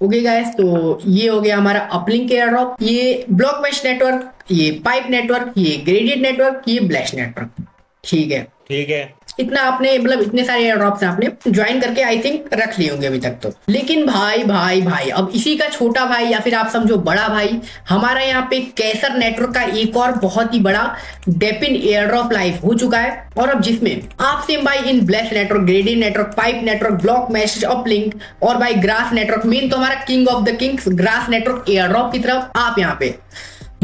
Okay guys, तो ये हो गया हमारा अपलिंक एयर ड्रॉप, ये ब्लॉक मैश नेटवर्क, ये पाइप नेटवर्क, ये ग्रेडियंट नेटवर्क, ये ब्लैश नेटवर्क। ठीक है, ठीक है। इतना आपने मतलब इतने सारे एयर ड्रॉप्स आपने ज्वाइन करके आई थिंक रख लिए होंगे अभी तक तो। लेकिन भाई भाई भाई अब इसी का छोटा भाई या फिर आप समझो बड़ा भाई, हमारा यहाँ पे कैसर नेटवर्क का एक और बहुत ही बड़ा डेपिन एयर ड्रॉप लाइव हो चुका है। और अब जिसमें आप सेम भाई इन ब्लैश network, gradient network, pipe network, block mesh, uplink और भाई ग्रास नेटवर्क, मेन तो हमारा king of the kings grass network air drop की तरफ आप यहाँ पे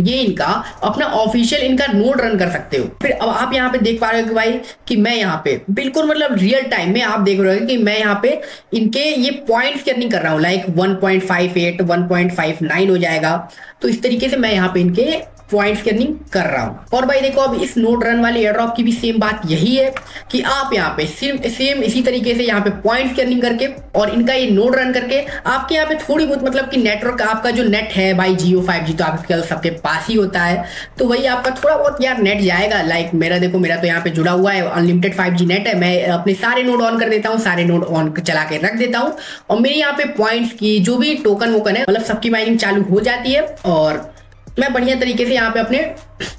ये इनका अपना ऑफिशियल इनका नोड रन कर सकते हो। फिर अब आप यहाँ पे देख पा रहे हो कि भाई कि मैं यहाँ पे बिल्कुल मतलब रियल टाइम में आप देख रहे हो कि मैं यहाँ पे इनके ये पॉइंट्स की अर्निंग कर रहा हूँ, लाइक 1.58 1.59 हो जाएगा। तो इस तरीके से मैं यहाँ पे इनके पॉइंट्स की अर्निंग कर रहा हूँ। और भाई देखो अब इस नोड रन वाले एयर ड्रॉप की भी सेम बात यही है कि आप यहाँ पे सेम इसी तरीके से यहाँ पे पॉइंट्स की अर्निंग करके और इनका ये नोड रन करके आपके यहाँ पे थोड़ी बहुत मतलब कि नेटवर्क आपका जो नेट है भाई जियो 5G तो आपके सबके पास ही होता है, तो वही आपका थोड़ा बहुत यार नेट जाएगा। लाइक मेरा देखो, मेरा तो यहाँ पे जुड़ा हुआ है, अनलिमिटेड 5G नेट है। मैं अपने सारे नोड ऑन कर देता हूँ, सारे नोड ऑन चला के रख देता हूँ और मेरे यहाँ पे पॉइंट्स की जो भी टोकन वोकन है मतलब सबकी माइनिंग चालू हो जाती है और मैं बढ़िया तरीके से यहाँ पे अपने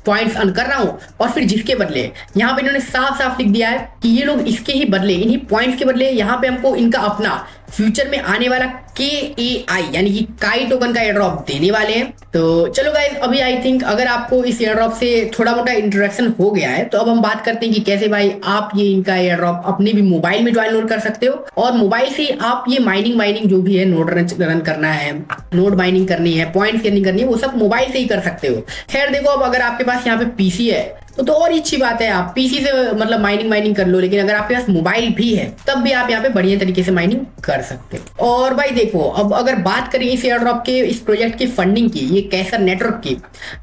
पॉइंट्स अर्न कर रहा हूँ। और फिर जिसके बदले यहाँ पे इन्होंने साफ साफ लिख दिया है कि ये लोग इसके ही बदले, इन्हीं पॉइंट्स के बदले यहाँ पे हमको इनका अपना फ्यूचर में आने वाला KAI यानी कि काई टोकन का एयर ड्रॉप देने वाले हैं। तो चलो गाइस, अभी आई थिंक अगर आपको इस एयर ड्रॉप से थोड़ा मोटा इंट्रोडक्शन हो गया है तो अब हम बात करते हैं कि कैसे भाई आप ये इनका एयर ड्रॉप अपने भी मोबाइल में डाउनलोड कर सकते हो और मोबाइल से आप ये माइनिंग जो भी है नोड रन करना है, नोड माइनिंग करनी है, पॉइंट्स की अर्निंग करनी है, वो सब मोबाइल से ही कर सकते हो। खैर देखो, अब अगर आपके पास यहाँ पे पीसी है तो और ही अच्छी बात है, आप पीसी से मतलब माइनिंग कर लो। लेकिन अगर आपके पास मोबाइल भी है तब भी आप यहाँ पे बढ़िया तरीके से माइनिंग कर सकते हो। और भाई देखो, अब अगर बात करें इस एयर ड्रॉप के, इस प्रोजेक्ट की फंडिंग की, ये कैसर नेटवर्क की,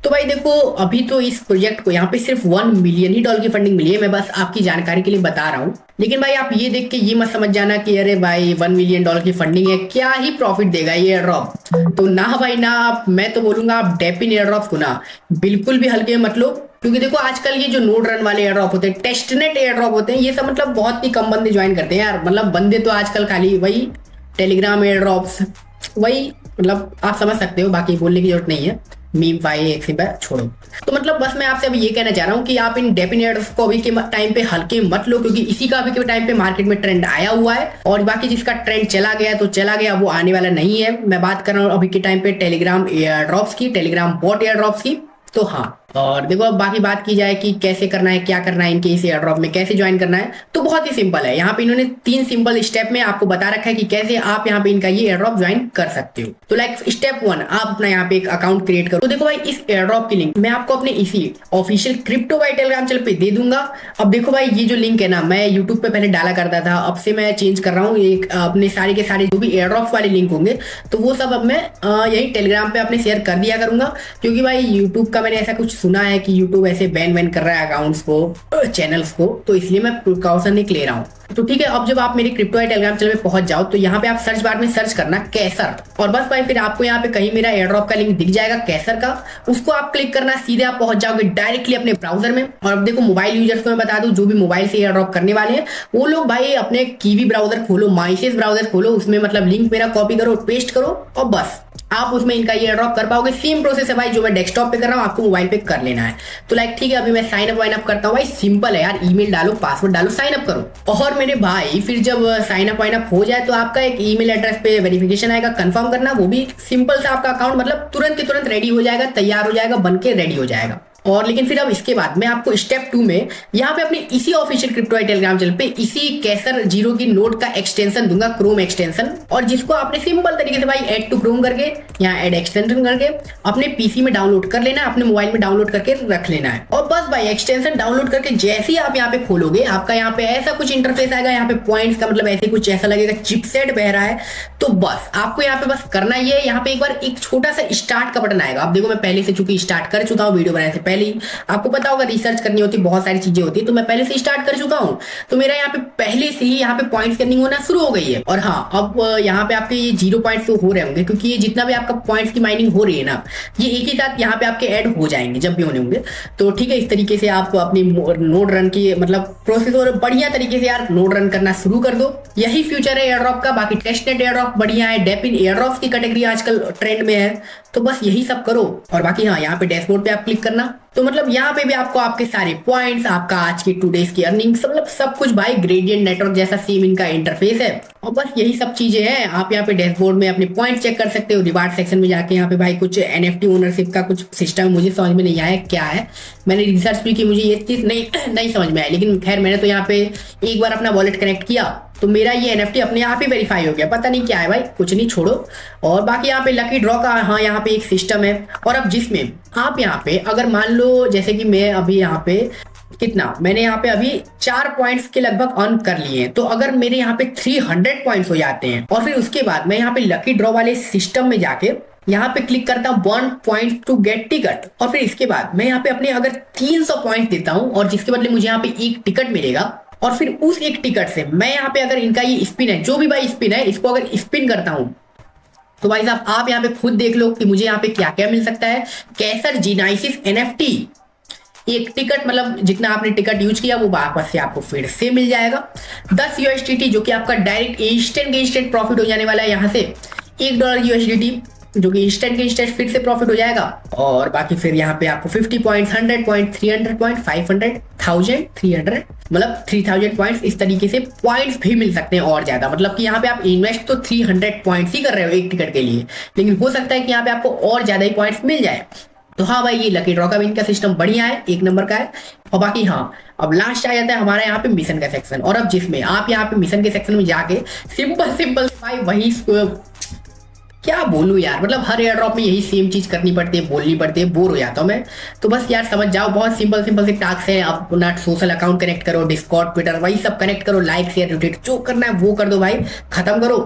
तो भाई देखो अभी तो इस प्रोजेक्ट को यहाँ पे सिर्फ $1 मिलियन ही की फंडिंग मिली है। मैं बस आपकी जानकारी के लिए बता रहा हूँ। लेकिन भाई आप ये देख के ये मत समझ जाना कि अरे भाई $1 मिलियन की फंडिंग है, क्या ही प्रॉफिट देगा ये एयर ड्रॉप। तो ना भाई ना, आप मैं तो बोलूंगा आप डेपिन एयर ड्रॉप को ना बिल्कुल भी हल्के मत लो। क्योंकि देखो आजकल ये जो नोड रन वाले एयर ड्रॉप होते हैं, टेस्टनेट एयर ड्रॉप होते हैं, ये सब मतलब बहुत ही कम बंदे ज्वाइन करते हैं यार। मतलब बंदे तो आजकल खाली वही टेलीग्राम एयर ड्रॉप्स, वही मतलब आप समझ सकते हो, बाकी बोलने की जरूरत नहीं है। मीम भाई एक सी बार छोड़ो। तो मतलब बस मैं आपसे अभी ये कहना चाह रहा हूँ कि आप इन डेपिन एयर ड्रॉप्स को अभी के टाइम पे हल्के मत लो, क्योंकि इसी का अभी के टाइम पे मार्केट में ट्रेंड आया हुआ है और बाकी जिसका ट्रेंड चला गया तो चला गया, वो आने वाला नहीं है। मैं बात कर रहा हूँ अभी के टाइम पे टेलीग्राम एयर ड्रॉप्स की, टेलीग्राम बॉट एयर ड्रॉप्स की। तो हाँ, और देखो अब बाकी बात की जाए कि कैसे करना है, क्या करना है, इनके इस एयर ड्रॉप में कैसे ज्वाइन करना है, तो बहुत ही सिंपल है। यहाँ पे इन्होंने 3 सिंपल स्टेप में आपको बता रखा है कि कैसे आप यहाँ पे इनका ये एयर ड्रॉप ज्वाइन कर सकते हो। तो लाइक स्टेप 1, आप अपना यहाँ पे एक अकाउंट क्रिएट करो। तो देखो भाई, इस एयर ड्रॉप की लिंक मैं आपको अपने इसी official crypto buy Telegram channel पे दे दूंगा। अब देखो भाई, ये जो लिंक है ना, मैं यूट्यूब पे पहले डाला करता था, अब से मैं चेंज कर रहा हूँ। एक अपने सारे के सारे जो भी एयर ड्रॉप वाले लिंक होंगे तो वो सब अब मैं यही टेलीग्राम पे अपने शेयर कर दिया करूंगा। क्योंकि भाई यूट्यूब का मैंने ऐसा कुछ सुना है कि यूट्यूब ऐसे बैन कर रहा है अकाउंट्स को, चैनल्स को, तो इसलिए मैं प्रिकॉशन नहीं ले रहा हूँ। तो ठीक है, अब जब आप मेरे क्रिप्टो टेलीग्राम चैनल पे पहुंच जाओ तो यहाँ पे आप सर्च बार में सर्च करना कैसर, और बस भाई फिर आपको यहाँ पे कहीं मेरा एयर ड्रॉप का लिंक दिख जाएगा कैसर का, उसको आप क्लिक करना, सीधे आप पहुंच जाओगे डायरेक्टली अपने ब्राउजर में। और अब देखो मोबाइल यूजर्स को मैं बता दूं, जो भी मोबाइल से एयर ड्रॉप करने वाले हैं वो लोग भाई अपने कीवी ब्राउजर खोलो, माइसेस ब्राउजर खोलो, उसमें मतलब लिंक मेरा कॉपी करो, पेस्ट करो और बस आप उसमें इनका ये एयर ड्रॉप कर पाओगे। सेम प्रोसेस है भाई, जो मैं डेस्कटॉप पे कर रहा हूँ आपको मोबाइल पे कर लेना है। तो लाइक ठीक है, अभी मैं साइन अप वाइन अप करता हूँ। भाई सिंपल है यार, ईमेल डालो, पासवर्ड डालो, साइन अप करो। और मेरे भाई फिर जब साइन अप वाइन अप हो जाए तो आपका एक ईमेल एड्रेस पे वेरिफिकेशन आएगा, कंफर्म करना, वो भी सिंपल सा आपका अकाउंट मतलब तुरंत के तुरंत रेडी हो जाएगा, तैयार हो जाएगा, बन के रेडी हो जाएगा। और लेकिन फिर अब इसके बाद मैं आपको स्टेप 2 में यहाँ पे अपने इसी ऑफिशियल क्रिप्टो टेलीग्राम चैनल पे इसी कैसर जीरो की नोड का एक्सटेंशन दूंगा, क्रोम एक्सटेंशन, और जिसको आपने सिंपल तरीके से भाई ऐड टू क्रोम करके यहाँ ऐड एक्सटेंशन करके अपने पीसी में डाउनलोड कर लेना है, अपने मोबाइल में डाउनलोड करके रख लेना है। और बस भाई एक्सटेंशन डाउनलोड करके जैसे ही आप यहाँ पे खोलोगे, आपका यहाँ पे ऐसा कुछ इंटरफेस आएगा, यहाँ पे पॉइंट्स का मतलब ऐसे कुछ ऐसा लगेगा चिपसेट बह रहा है। तो बस आपको यहाँ पे बस करना ये है, यहाँ पे एक बार एक छोटा सा स्टार्ट का बटन आएगा। आप देखो मैं पहले से चूंकि स्टार्ट कर चुका हूँ वीडियो बनाने से पहले ही, आपको पता होगा रिसर्च करनी होती है, बहुत सारी चीजें होती है, तो मैं पहले से स्टार्ट कर चुका हूँ। तो मेरा यहाँ पे पहले से ही यहाँ पे पॉइंट्स करनी होना शुरू हो गई है। और हाँ, अब यहाँ पे आपके ये 0 पॉइंट्स तो हो रहे होंगे, क्योंकि ये जितना भी आपका पॉइंट्स की माइनिंग हो रही है ना, ये एक ही साथ यहाँ पे आपके ऐड हो जाएंगे जब भी होने होंगे। तो ठीक है, इस तरीके से आप अपनी नोड रन की मतलब प्रोसेस और बढ़िया तरीके से यार नोड रन करना शुरू कर दो। यही फ्यूचर है एयर ड्रॉप का। बाकी टेस्टनेट एयर ड्रॉप बढ़िया है, डेपिन एयर ड्रॉप की कैटेगरी आजकल ट्रेंड में है, तो बस यही सब करो। और बाकी हाँ, यहाँ पे डैशबोर्ड पे आप क्लिक करना, तो मतलब यहाँ पे भी आपको आपके सारे पॉइंट्स, आपका आज की 2 डेज की अर्निंग्स, मतलब सब कुछ भाई ग्रेडियंट नेटवर्क जैसा सेम इनका इंटरफेस है। और बस यही सब चीजें हैं। आप यहाँ पे डैशबोर्ड में अपने पॉइंट चेक कर सकते हो। रिवार्ड सेक्शन में जाके यहाँ पे भाई कुछ NFT ओनरशिप का कुछ सिस्टम मुझे समझ में नहीं आया क्या है, मैंने रिसर्च भी की, मुझे ये चीज नहीं समझ में आया। लेकिन खैर, मैंने तो यहाँ पे एक बार अपना वॉलेट कनेक्ट किया तो मेरा ये NFT अपने आप ही वेरीफाई हो गया। पता नहीं क्या है भाई, कुछ नहीं, छोड़ो। और बाकी यहाँ पे लकी ड्रॉ का हाँ यहाँ पे एक सिस्टम है, और अब जिसमें आप यहाँ पे अगर मान लो जैसे कि मैं अभी यहाँ पे कितना, मैंने यहाँ पे अभी 4 पॉइंट्स के लगभग अर्न कर लिए हैं। तो अगर मेरे यहाँ पे 300 पॉइंट्स हो जाते हैं, और फिर उसके बाद मैं यहाँ पे लकी ड्रॉ वाले सिस्टम में जाके यहाँ पे क्लिक करता हूँ 1 पॉइंट टू गेट टिकट, और फिर इसके बाद मैं यहाँ पे अपने अगर 300 पॉइंट देता हूँ, और जिसके बदले मुझे यहाँ पे एक टिकट मिलेगा, और फिर उस एक टिकट से मैं यहाँ पे अगर इनका ये स्पिन है, जो भी भाई स्पिन है, इसको अगर स्पिन करता हूँ, तो भाई साहब आप यहाँ पे खुद देख लो कि मुझे यहाँ पे क्या क्या मिल सकता है। कैसर जीनाइसिस NFT एक टिकट, मतलब जितना आपने टिकट यूज किया वो वापस से आपको फिर से मिल जाएगा। 10 USDT जो कि आपका डायरेक्ट इंस्टेंट प्रॉफिट हो जाने वाला है। यहाँ से $1 USDT जो कि इंस्टेंट फिर से प्रॉफिट हो जाएगा। और बाकी फिर यहाँ पे आपको 50 पॉइंट, 100 पॉइंट, 300 पॉइंट, 500, 1000, 300, मतलब 3000 पॉइंट्स, इस तरीके से पॉइंट्स भी मिल सकते हैं और ज्यादा। मतलब कि यहाँ पे आप इन्वेस्ट तो 300 पॉइंट्स ही कर रहे हो एक टिकट के लिए, लेकिन हो सकता है कि यहाँ पे आपको और ज्यादा ही पॉइंट्स मिल जाए। तो हाँ भाई, ये लकी ड्रॉ का भी इनका सिस्टम बढ़िया है, एक नंबर का है। और बाकी हाँ, अब लास्ट आ जाता है हमारा यहाँ पे मिशन का सेक्शन, और अब जिसमें आप यहाँ पे मिशन के सेक्शन में जाके सिंपल भाई वही क्या बोलूं यार, मतलब हर एयर ड्रॉप में यही सेम चीज करनी पड़ती है, बोलनी पड़ती है, बोर हो जाता हूं मैं। तो बस यार समझ जाओ, बहुत सिंपल से टास्क है। अपना सोशल अकाउंट कनेक्ट करो, डिस्कॉर्ड, ट्विटर, वही सब कनेक्ट करो, लाइक शेयर रिट्वीट जो करना है वो कर दो भाई, खत्म करो।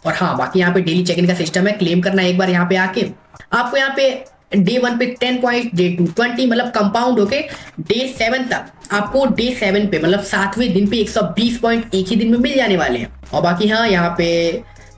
और हाँ, बाकी यहाँ पे डेली चेक इन का सिस्टम है, क्लेम करना है एक बार यहाँ पे आके। आपको यहाँ पे डे 1 पे 10 पॉइंट, डे 2 20, मतलब कंपाउंड होके डे 7 तक आपको डे 7 पे मतलब 7वें दिन पे 120 पॉइंट एक ही दिन में मिल जाने वाले हैं। और बाकी हाँ, यहाँ पे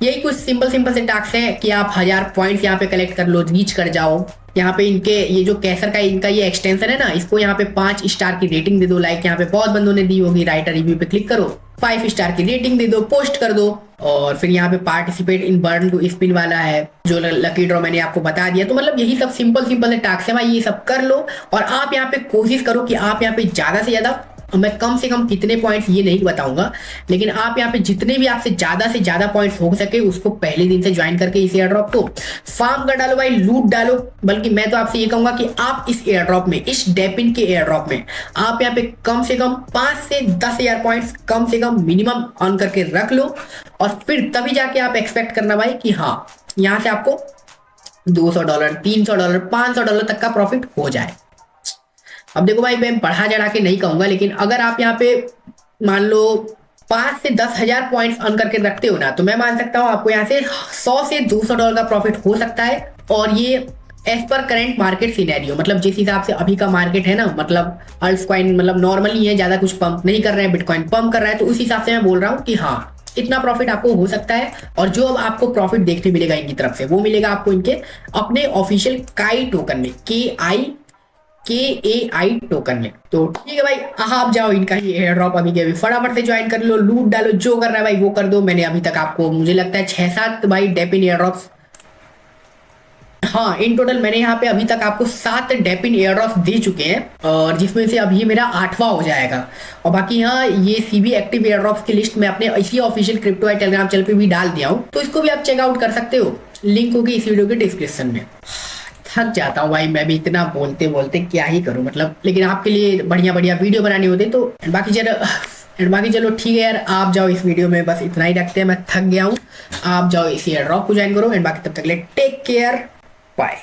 यही कुछ सिंपल से टास्क है कि आप 1000 पॉइंट्स यहाँ पे कलेक्ट कर लो, रीच कर जाओ। यहाँ पे इनके ये जो कैसर का इनका ये एक्सटेंशन है ना, इसको यहाँ पे 5 स्टार की रेटिंग दे दो। लाइक यहाँ पे बहुत बंदों ने दी होगी, राइटर रिव्यू पे क्लिक करो, 5 स्टार की रेटिंग दे दो, पोस्ट कर दो। और फिर यहाँ पे participate in burn to spin वाला है, जो लकी ड्रॉ मैंने आपको बता दिया। तो मतलब यही सब सिंपल से टास्क है भाई, ये सब कर लो। और आप यहाँ पे कोशिश करो कि आप यहाँ पे ज्यादा से ज्यादा, मैं कम से कम कितने पॉइंट्स ये नहीं बताऊंगा, लेकिन आप यहाँ पे जितने भी आपसे ज्यादा पॉइंट्स हो सके उसको पहले दिन से ज्वाइन करके इस एयर ड्रॉप को फार्म कर डालो भाई, लूट डालो। बल्कि मैं तो आपसे ये कहूंगा कि आप इस एयर ड्रॉप में, इस डेपिन के एयर ड्रॉप में आप यहाँ पे कम से कम 5 से 10,000 पॉइंट्स कम से कम मिनिमम अर्न करके रख लो, और फिर तभी जाके आप एक्सपेक्ट करना भाई कि हाँ यहाँ से आपको $200, $300, $500 तक का प्रॉफिट हो जाए। अब देखो भाई, मैं बढ़ा चढ़ा के नहीं कहूंगा, लेकिन अगर आप यहाँ पे मान लो 5 से 10,000 पॉइंट्स अर्न करके रखते हो ना, तो मैं मान सकता हूँ आपको यहाँ से $100 से $200 का प्रॉफिट हो सकता है। और ये as per current market scenario, मतलब जिस हिसाब से अभी का मार्केट है ना, मतलब अल्ट्स कॉइन मतलब नॉर्मली है, ज्यादा कुछ पंप नहीं कर रहे हैं, बिटकॉइन पंप कर रहा है, तो उस हिसाब से मैं बोल रहा हूँ कि हाँ इतना प्रॉफिट आपको हो सकता है। और जो अब आपको प्रॉफिट देखने मिलेगा इनकी तरफ से, वो मिलेगा आपको इनके अपने ऑफिशियल काई टोकन में, KAI टोकन में। तो ठीक है भाई, आप जाओ इनका ही एयर ड्रॉप अभी के अभी फटाफट से ज्वाइन कर लो, लूट डालो, जो करना है भाई वो कर दो। मैंने अभी तक आपको मुझे लगता है 6-7 भाई डेपिन एयर ड्रॉप्स, हाँ इन टोटल मैंने यहाँ पे अभी तक आपको 7 डेपिन एयर ड्रॉप्स दे चुके हैं, और जिसमें से अभी मेरा 8वां हो जाएगा। और बाकी हाँ, ये CB एक्टिव एयर ड्रॉप्स की लिस्ट मैं अपने इसी ऑफिशियल क्रिप्टो टेलीग्राम चैनल पे भी डाल दिया हूँ, तो इसको भी आप चेकआउट कर सकते हो, लिंक होगी इस वीडियो के डिस्क्रिप्शन में। थक जाता हूँ भाई मैं भी, इतना बोलते बोलते क्या ही करूँ मतलब, लेकिन आपके लिए बढ़िया वीडियो बनानी होती तो। बाकी चलो ठीक है यार, आप जाओ इस वीडियो में बस इतना ही रखते हैं, मैं थक गया हूँ। आप जाओ इसी एयर ड्रॉप को ज्वाइन करो, एंड बाकी तब तक ले टेक केयर, बाय।